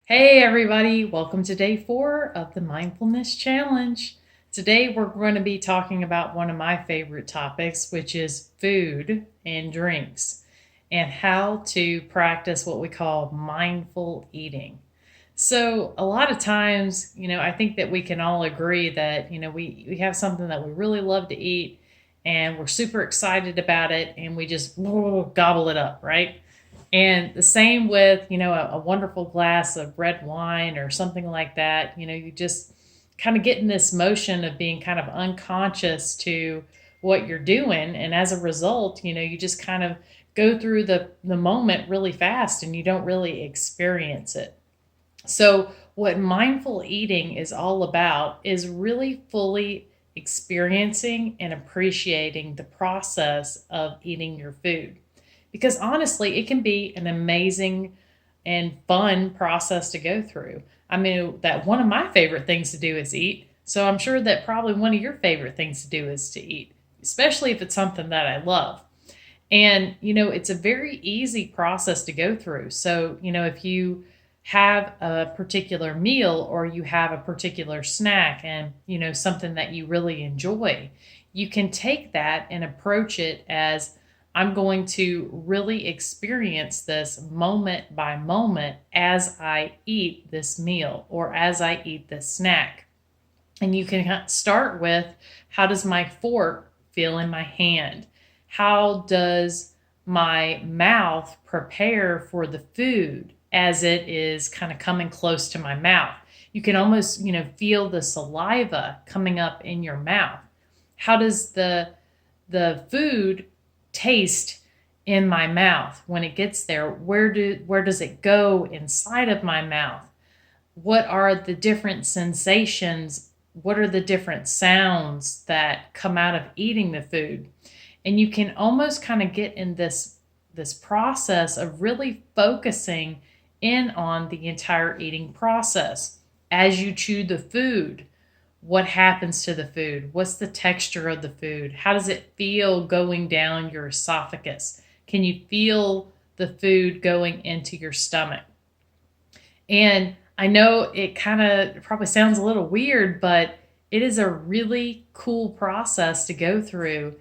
Hey everybody, welcome to day 4 of the Mindfulness Challenge. Today we're going to be talking about one of my favorite topics, which is food and drinks, and how to practice what we call mindful eating. So, a lot of times, I think that we can all agree that, we have something that we really love to eat and we're super excited about it and we just gobble it up, right? And the same with, a wonderful glass of red wine or something like that. You just kind of get in this motion of being kind of unconscious to what you're doing. And as a result, you just kind of go through the moment really fast and you don't really experience it. So, what mindful eating is all about is really fully experiencing and appreciating the process of eating your food. Because honestly, it can be an amazing and fun process to go through. I mean, that one of my favorite things to do is eat. So I'm sure that probably one of your favorite things to do is to eat, especially if it's something that I love. And, it's a very easy process to go through. So, if you have a particular meal or you have a particular snack and, something that you really enjoy, you can take that and approach it as I'm going to really experience this moment by moment as I eat this meal or as I eat this snack. And you can start with, how does my fork feel in my hand? How does my mouth prepare for the food as it is kind of coming close to my mouth? You can almost, feel the saliva coming up in your mouth. How does the food taste in my mouth when it gets there? Where does it go inside of my mouth? What are the different sensations? What are the different sounds that come out of eating the food? And you can almost kind of get in this process of really focusing in on the entire eating process. As you chew the food, what happens to the food? What's the texture of the food? How does it feel going down your esophagus? Can you feel the food going into your stomach? And I know it kind of probably sounds a little weird, but it is a really cool process to go through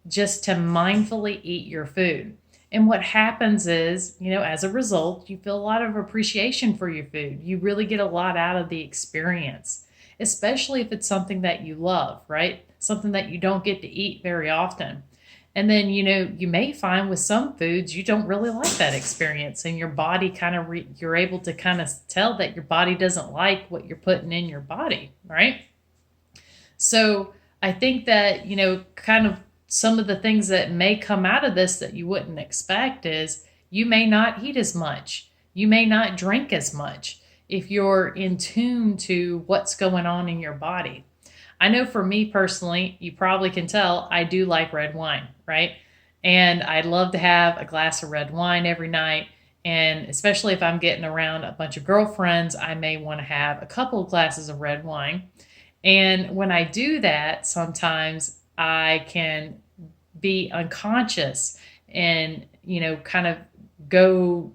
just to mindfully eat your food. And what happens is, as a result, you feel a lot of appreciation for your food. You really get a lot out of the experience, especially if it's something that you love, right? Something that you don't get to eat very often. And then, you may find with some foods you don't really like that experience, and your body kind of, you're able to kind of tell that your body doesn't like what you're putting in your body, right? So I think that, kind of some of the things that may come out of this that you wouldn't expect is you may not eat as much. You may not drink as much if you're in tune to what's going on in your body. I know for me personally, you probably can tell I do like red wine, right? And I'd love to have a glass of red wine every night. And especially if I'm getting around a bunch of girlfriends, I may want to have a couple of glasses of red wine. And when I do that, sometimes I can be unconscious and, kind of go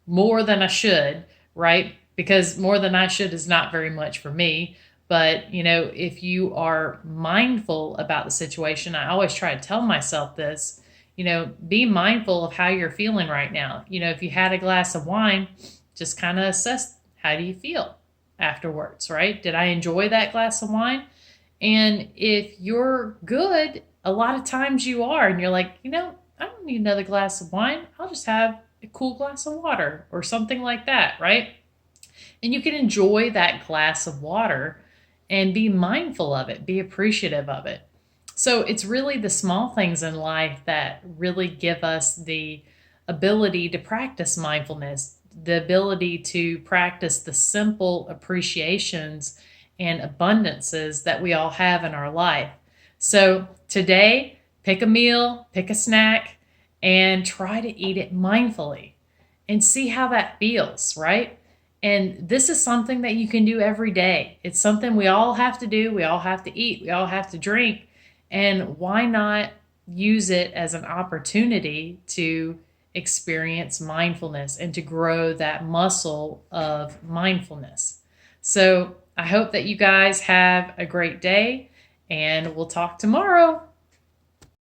more than I should, right? Because more than I should is not very much for me. But, if you are mindful about the situation, I always try to tell myself this, be mindful of how you're feeling right now. If you had a glass of wine, just kind of assess, how do you feel afterwards, right? Did I enjoy that glass of wine? And if you're good, a lot of times you are, and you're like, I don't need another glass of wine. I'll just have a cool glass of water or something like that, right? And you can enjoy that glass of water and be mindful of it, be appreciative of it. So it's really the small things in life that really give us the ability to practice mindfulness, the ability to practice the simple appreciations and abundances that we all have in our life. So today, pick a meal, pick a snack, and try to eat it mindfully and see how that feels, right? And this is something that you can do every day. It's something we all have to do. We all have to eat. We all have to drink. And why not use it as an opportunity to experience mindfulness and to grow that muscle of mindfulness. So I hope that you guys have a great day, and we'll talk tomorrow.